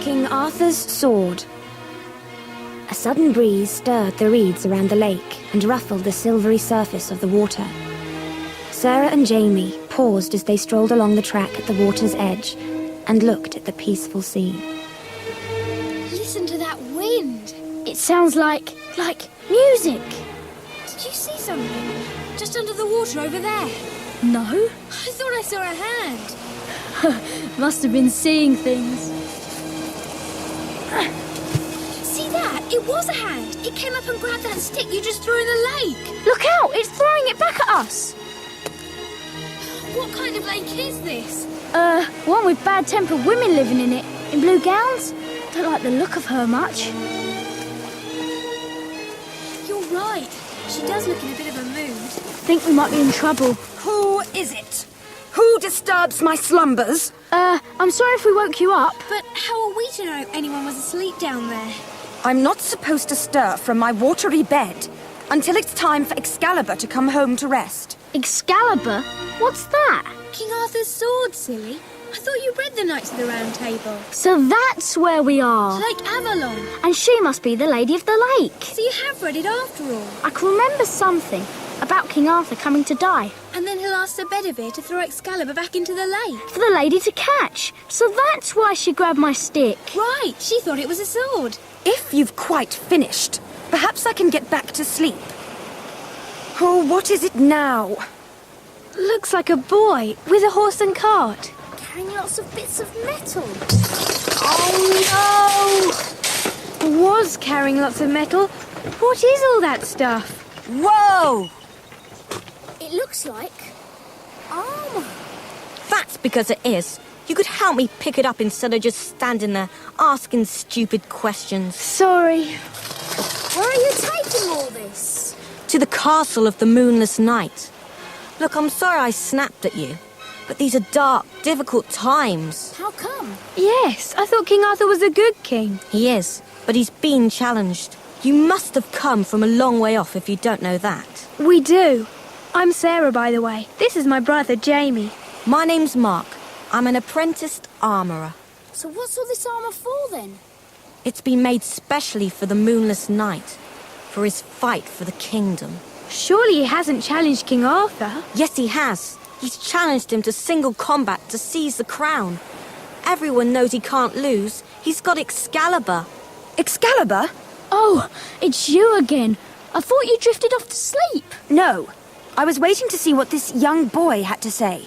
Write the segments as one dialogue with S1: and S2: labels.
S1: King Arthur's Sword. A sudden breeze stirred the reeds around the lake and ruffled the silvery surface of the water. Sarah and Jamie paused as they strolled along the track at the water's edge and looked at the peaceful scene.
S2: Listen to that wind.
S3: It sounds like music.
S2: Did you see something? Just under the water over there.
S3: No.
S2: I thought I saw a hand.
S3: Must have been seeing things.
S2: See that? It was a hand. It came up and grabbed that stick you just threw in the lake.
S3: Look out! It's throwing it back at us.
S2: What kind of lake is this?
S3: One with bad-tempered women living in it, in blue gowns. Don't like the look of her much.
S2: You're right. She does look in a bit of a mood.
S3: Think we might be in trouble.
S1: Who is it? Who disturbs my slumbers?
S3: I'm sorry if we woke you up.
S2: But how are we to know anyone was asleep down there?
S1: I'm not supposed to stir from my watery bed until it's time for Excalibur to come home to rest.
S3: Excalibur? What's that?
S2: King Arthur's sword, silly. I thought you read the Knights of the Round Table.
S3: So that's where we are.
S2: Lake Avalon.
S3: And she must be the Lady of the Lake.
S2: So you have read it after all.
S3: I can remember something about King Arthur coming to die.
S2: And then he'll ask Sir Bedivere to throw Excalibur back into the lake.
S3: For the lady to catch. So that's why she grabbed my stick.
S2: Right, she thought it was a sword.
S1: If you've quite finished, perhaps I can get back to sleep. Oh, what is it now?
S4: Looks like a boy with a horse and cart.
S3: Carrying lots of bits of metal.
S4: Oh no! Was carrying lots of metal. What is all that stuff?
S1: Whoa!
S3: It looks like armour.
S5: That's because it is. You could help me pick it up instead of just standing there asking stupid questions.
S4: Sorry.
S3: Where are you taking all this?
S5: To the castle of the moonless night. Look, I'm sorry I snapped at you, but these are dark, difficult times.
S3: How come?
S4: Yes, I thought King Arthur was a good king.
S5: He is, but he's been challenged. You must have come from a long way off if you don't know that.
S4: We do. I'm Sarah, by the way. This is my brother, Jamie.
S5: My name's Mark. I'm an apprenticed armourer.
S3: So what's all this armour for then?
S5: It's been made specially for the moonless night, for his fight for the kingdom.
S4: Surely he hasn't challenged King Arthur.
S5: Yes, he has. He's challenged him to single combat to seize the crown. Everyone knows he can't lose. He's got Excalibur.
S1: Excalibur?
S3: Oh, it's you again. I thought you drifted off to sleep.
S1: No. I was waiting to see what this young boy had to say.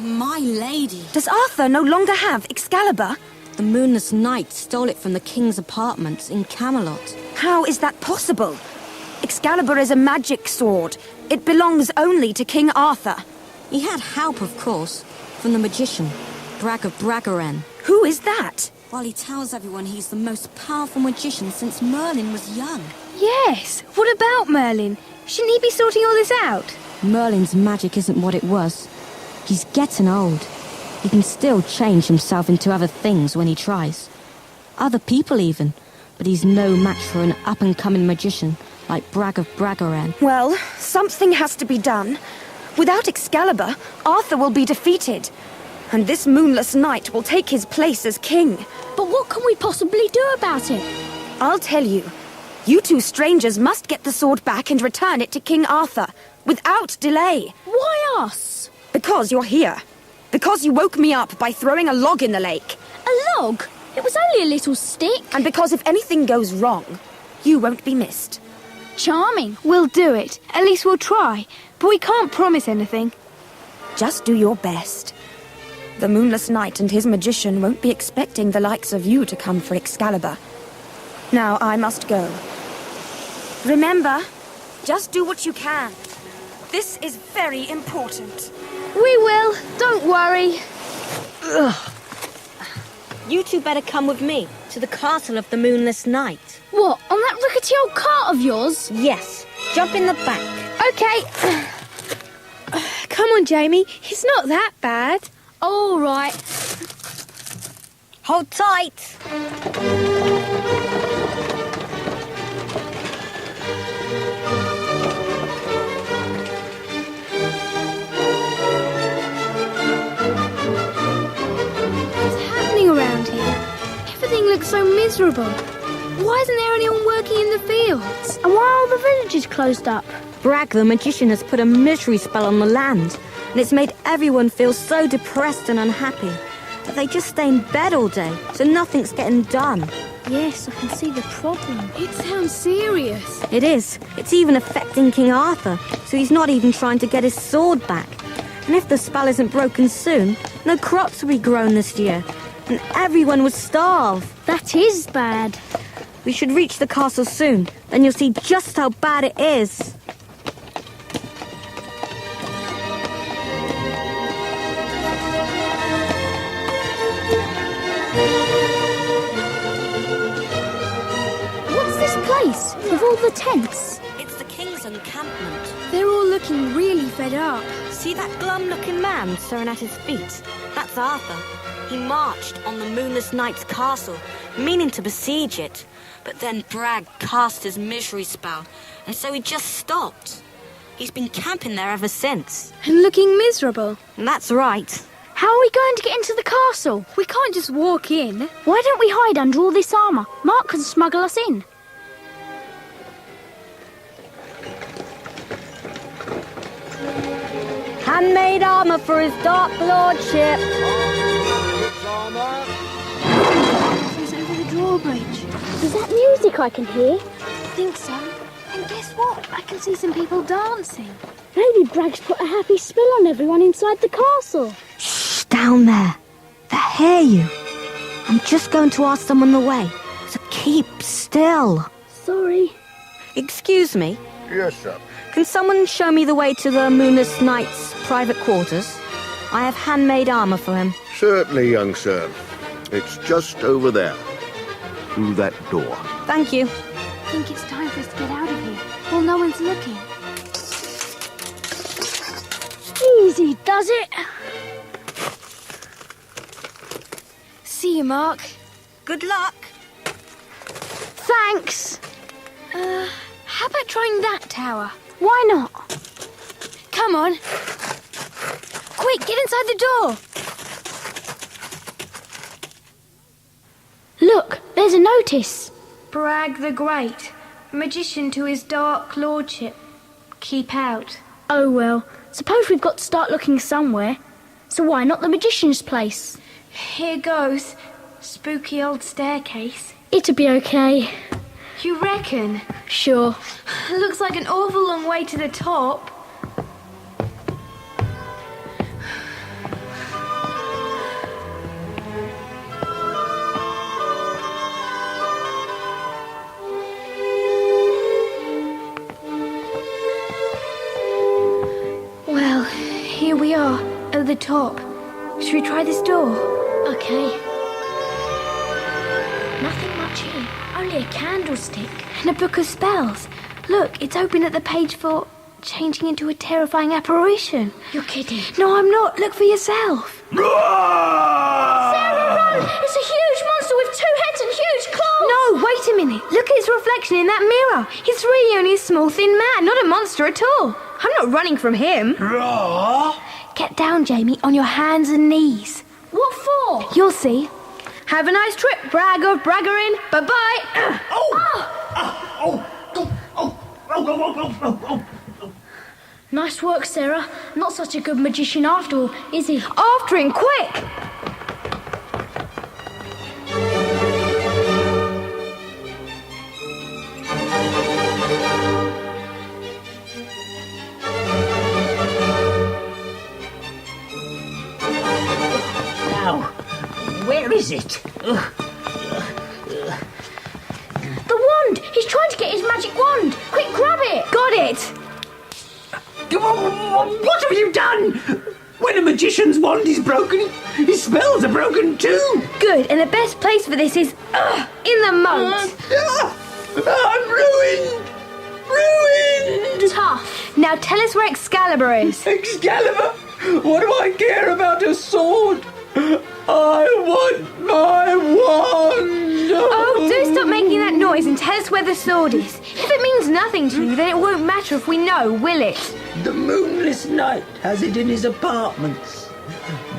S5: My lady.
S1: Does Arthur no longer have Excalibur?
S5: The moonless knight stole it from the king's apartments in Camelot.
S1: How is that possible? Excalibur is a magic sword. It belongs only to King Arthur.
S5: He had help, of course, from the magician, Brag of Bragaren.
S1: Who is that?
S5: While he tells everyone he's the most powerful magician since Merlin was young.
S4: Yes. What about Merlin? Shouldn't he be sorting all this out?
S5: Merlin's magic isn't what it was. He's getting old. He can still change himself into other things when he tries. Other people even. But he's no match for an up-and-coming magician like Brag of Bragaren.
S1: Well, something has to be done. Without Excalibur, Arthur will be defeated. And this moonless night will take his place as king.
S3: But what can we possibly do about it?
S1: I'll tell you. You two strangers must get the sword back and return it to King Arthur, without delay.
S3: Why us?
S1: Because you're here. Because you woke me up by throwing a log in the lake.
S3: A log? It was only a little stick.
S1: And because if anything goes wrong, you won't be missed.
S3: Charming.
S4: We'll do it. At least we'll try. But we can't promise anything.
S1: Just do your best. The moonless knight and his magician won't be expecting the likes of you to come for Excalibur. Now I must go. Remember, just do what you can. This is very important.
S4: We will. Don't worry.
S5: Ugh. You two better come with me to the castle of the moonless night.
S3: What, on that rickety old cart of yours?
S5: Yes, jump in the back.
S4: Okay. Come on, Jamie. It's not that bad.
S3: All right.
S5: Hold tight.
S4: What's happening around here? Everything looks
S2: miserable. Why isn't there anyone working in the fields?
S3: And why are all the villages closed up?
S5: Bragg, the magician, has put a misery spell on the land, and it's made everyone feel so depressed and unhappy that they just stay in bed all day, so nothing's getting done.
S3: Yes, I can see the problem.
S2: It sounds serious.
S5: It is. It's even affecting King Arthur, so he's not even trying to get his sword back. And if the spell isn't broken soon, no crops will be grown this year, and everyone will starve.
S3: That is bad.
S5: We should reach the castle soon, then you'll see just how bad it is.
S3: What's this place with all the tents?
S5: It's the king's encampment.
S2: They're all looking really fed up.
S5: See that glum-looking man staring at his feet? That's Arthur. He marched on the moonless knight's castle, meaning to besiege it. But then Bragg cast his misery spell, and so he just stopped. He's been camping there ever since.
S2: And looking miserable.
S5: And that's right.
S3: How are we going to get into the castle?
S2: We can't just walk in.
S3: Why don't we hide under all this armour? Mark can smuggle us in.
S5: Handmade armour for his dark lordship.
S2: It's over the drawbridge.
S3: Is that music I can hear?
S2: I think so. And guess what? I can see some people dancing.
S3: Maybe Bragg's put a happy spell on everyone inside the castle.
S5: Shh, down there. They hear you. I'm just going to ask someone the way, so keep still.
S3: Sorry.
S5: Excuse me,
S6: Yes, sir.
S5: can someone show me the way to the Moonless Knight's private quarters? I have handmade armour for him.
S6: Certainly, young sir. It's just over there. Through that door.
S5: Thank you.
S2: I think it's time for us to get out of here. Well, no one's looking.
S3: Easy, does it?
S2: See you, Mark.
S5: Good luck.
S3: Thanks.
S2: How about trying that tower?
S3: Why not?
S2: Come on. Quick, get inside the door.
S3: Look, there's a notice.
S4: Bragg the Great, magician to his dark lordship. Keep out.
S3: Oh well, suppose we've got to start looking somewhere. So why not the magician's place?
S4: Here goes. Spooky old staircase.
S3: It'll be okay.
S4: You reckon?
S3: Sure.
S4: Looks like an awful long way to the top. Well, here we are, at the top. Should we try this door?
S3: Okay. Nothing much here. Only a candlestick.
S4: And a book of spells. Look, it's open at the page for changing into a terrifying apparition.
S3: You're kidding.
S4: No, I'm not. Look for yourself.
S3: Sarah, run! It's a huge monster with 2 heads and huge claws!
S4: No, wait a minute. Look at its reflection in that mirror. It's really only a small, thin man, not a monster at all. I'm not running from him. Get down, Jamie, on your hands and knees.
S3: What for?
S4: You'll see. Have a nice trip, Bragg of Braggerin. Bye-bye.
S3: Nice work, Sarah. Not such a good magician after all, is he?
S4: After him, quick!
S7: Now, where is it?
S3: The wand! He's trying to get his magic wand! Quick, grab it!
S4: Got it!
S7: What have you done? When a magician's wand is broken, his spells are broken too.
S4: Good, and the best place for this is in the moat.
S7: I'm ruined! Ruined!
S3: Tough.
S4: Now tell us where Excalibur is.
S7: Excalibur? What do I care about a sword? I want my wand!
S4: Oh, do stop making that noise and tell us where the sword is. If it means nothing to you, then it won't matter if we know, will it?
S7: The Moonless Knight has it in his apartments.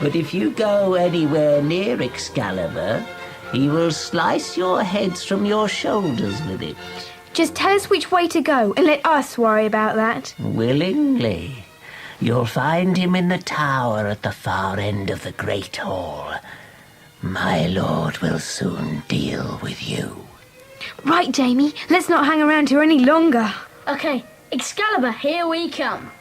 S7: But if you go anywhere near Excalibur,
S8: He will slice your heads from your shoulders with it.
S4: Just tell us which way to go and let us worry about that.
S8: Willingly. You'll find him in the tower at the far end of the Great Hall. My lord will soon deal with you.
S4: Right, Jamie, let's not hang around here any longer.
S3: Okay, Excalibur, here we come.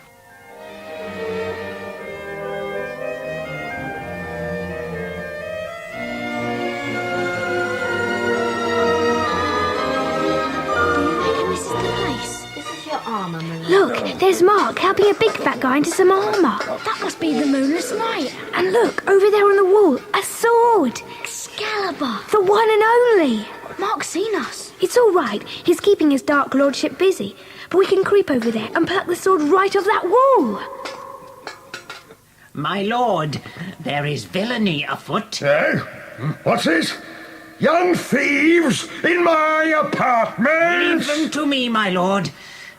S4: Look, there's Mark helping a big fat guy into some armour.
S3: That must be the Moonless Knight.
S4: And look, over there on the wall, a sword.
S3: Excalibur.
S4: The one and only.
S3: Mark's seen us.
S4: It's all right. He's keeping his dark lordship busy. But we can creep over there and pluck the sword right off that wall.
S8: My lord, there is villainy afoot.
S9: Eh? What's this? Young thieves in my apartment!
S8: Leave them to me, my lord.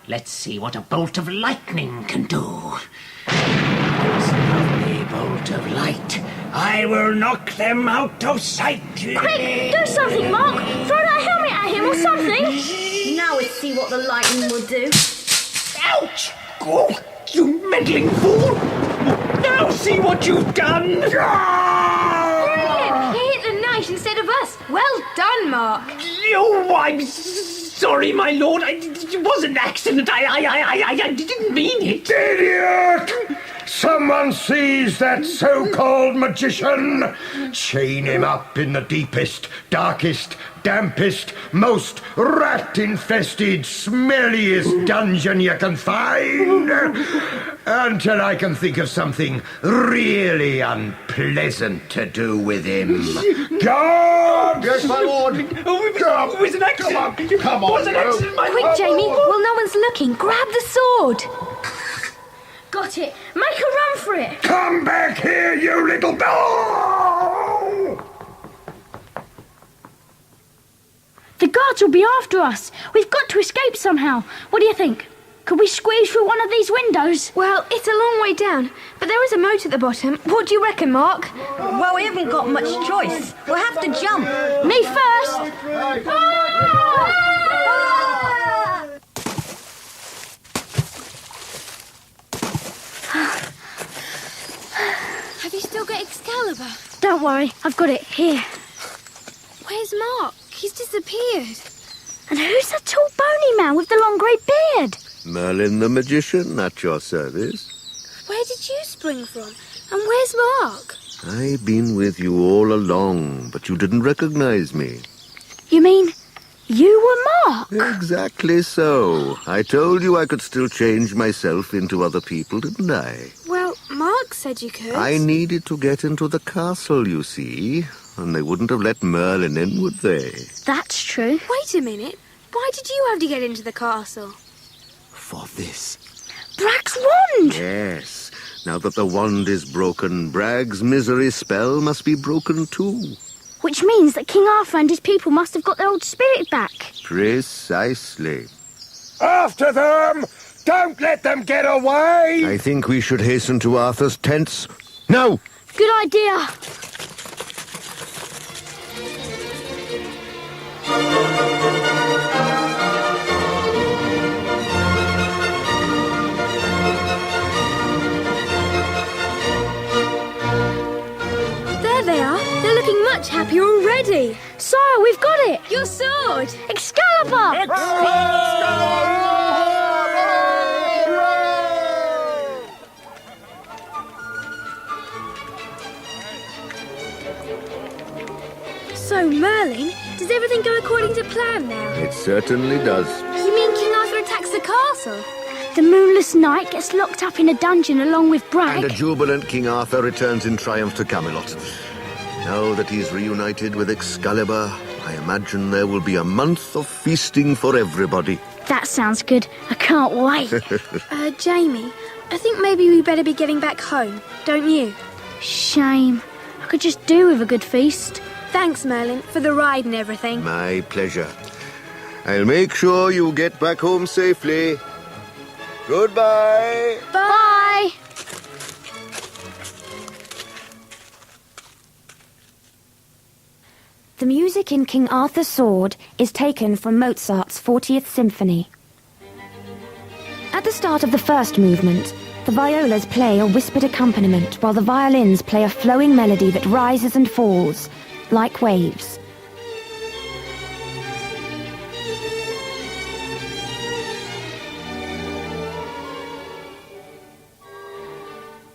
S8: Let's see what a bolt of lightning can do. This lovely bolt of light. I will knock them out of sight.
S3: Quick, do something, Mark. Throw that helmet at him or something. Now let's see what the lightning will do.
S7: Ouch! Oh, you meddling fool! Now see what you've done!
S4: Brilliant! He hit the knight instead of us. Well done, Mark.
S7: Oh, I'm sorry, my lord. It was an accident. I didn't mean it.
S9: Idiot! Someone seize that so-called magician. Chain him up in the deepest, darkest, dampest, most rat-infested, smelliest dungeon you can find. Until I can think of something really unpleasant to do with him. God!
S6: Yes, my lord.
S7: It was an accident.
S6: Come on,
S7: It was an accident, my
S4: Quick,
S7: lord.
S4: Jamie, while no one's looking, grab the sword.
S3: Got it. Make a run for it.
S9: Come back here, you little dog!
S3: The guards will be after us. We've got to escape somehow. What do you think? Could we squeeze through one of these windows?
S4: Well, it's a long way down, but there is a moat at the bottom. What do you reckon, Mark?
S5: Well, we haven't got much choice. We'll have to jump.
S3: Me first.
S2: Have you still got Excalibur?
S3: Don't worry, I've got it here.
S2: Where's Mark? He's disappeared.
S3: And who's that tall bony man with the long grey beard?
S6: Merlin the magician at your service.
S2: Where did you spring from? And where's Mark?
S6: I've been with you all along, but you didn't recognize me.
S3: You mean you were Mark?
S6: Exactly so. I told you I could still change myself into other people, didn't I?
S2: Well, Mark said you could.
S6: I needed to get into the castle, you see, and they wouldn't have let Merlin in, would they?
S3: That's true.
S2: Wait a minute. Why did you have to get into the castle?
S6: For this.
S3: Bragg's wand!
S6: Yes. Now that the wand is broken, Bragg's misery spell must be broken too.
S3: Which means that King Arthur and his people must have got their old spirit back.
S6: Precisely.
S9: After them! Don't let them get away!
S6: I think we should hasten to Arthur's tents. Now!
S3: Good idea.
S2: There they are. They're looking much happier already.
S3: Sire, we've got it.
S2: Your sword!
S3: Excalibur!
S2: So, Merlin, does everything go according to plan now?
S6: It certainly does.
S2: You mean King Arthur attacks the castle?
S3: The Moonless Knight gets locked up in a dungeon along with Bragg.
S6: And a jubilant King Arthur returns in triumph to Camelot. Now that he's reunited with Excalibur, I imagine there will be a month of feasting for everybody.
S3: That sounds good. I can't wait.
S2: Jamie, I think maybe we better be getting back home, don't you?
S3: Shame. I could just do with a good feast.
S2: Thanks, Merlin, for the ride and everything.
S6: My pleasure. I'll make sure you get back home safely. Goodbye.
S3: Bye.
S1: The music in King Arthur's Sword is taken from Mozart's 40th Symphony. At the start of the first movement, the violas play a whispered accompaniment while the violins play a flowing melody that rises and falls, like waves.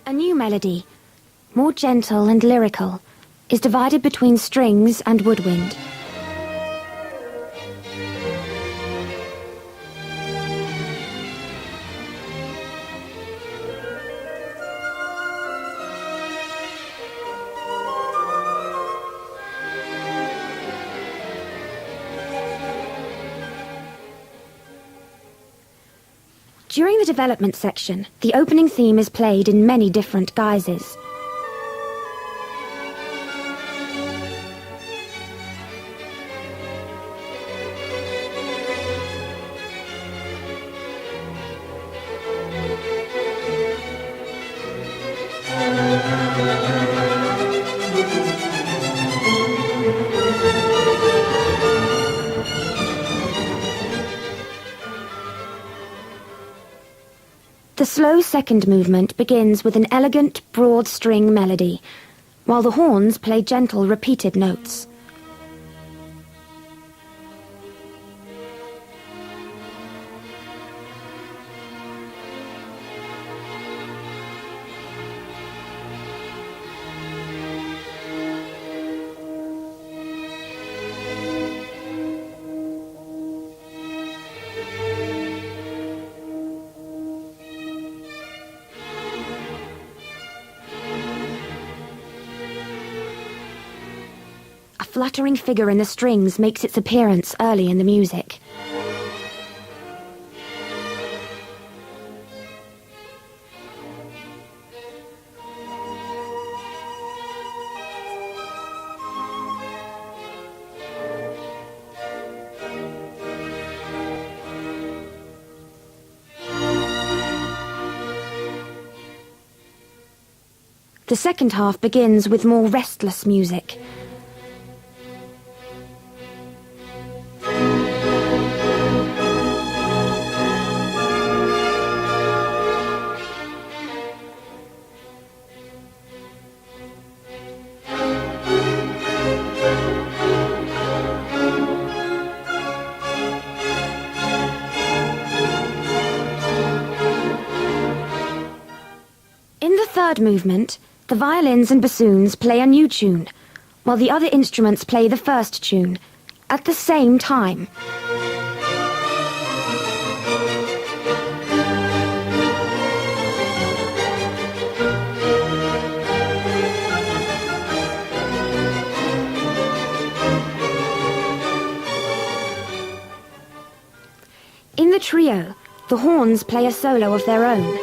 S1: A new melody, more gentle and lyrical, is divided between strings and woodwind. During the development section, the opening theme is played in many different guises. The slow second movement begins with an elegant, broad string melody, while the horns play gentle, repeated notes. A fluttering figure in the strings makes its appearance early in the music. The second half begins with more restless music. In the third movement, the violins and bassoons play a new tune, while the other instruments play the first tune, at the same time. In the trio, the horns play a solo of their own.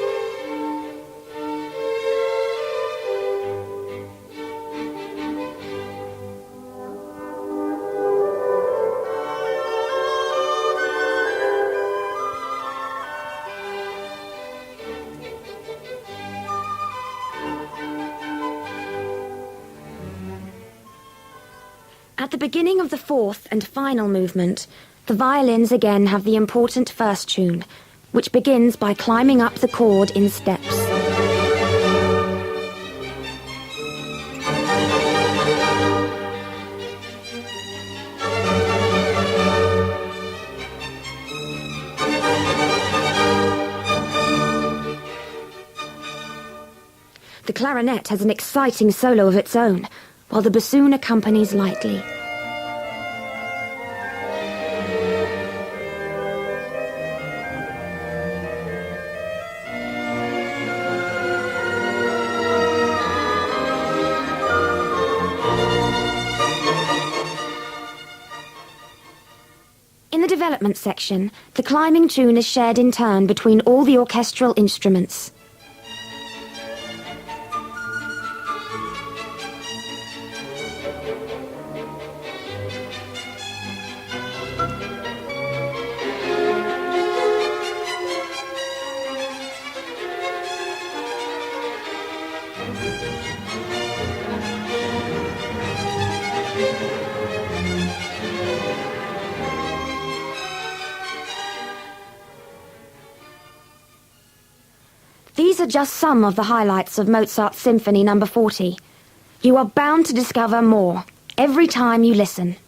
S1: At the beginning of the fourth and final movement, the violins again have the important first tune, which begins by climbing up the chord in steps. The clarinet has an exciting solo of its own, while the bassoon accompanies lightly. In the development section, the climbing tune is shared in turn between all the orchestral instruments. These are just some of the highlights of Mozart's Symphony No. 40. You are bound to discover more every time you listen.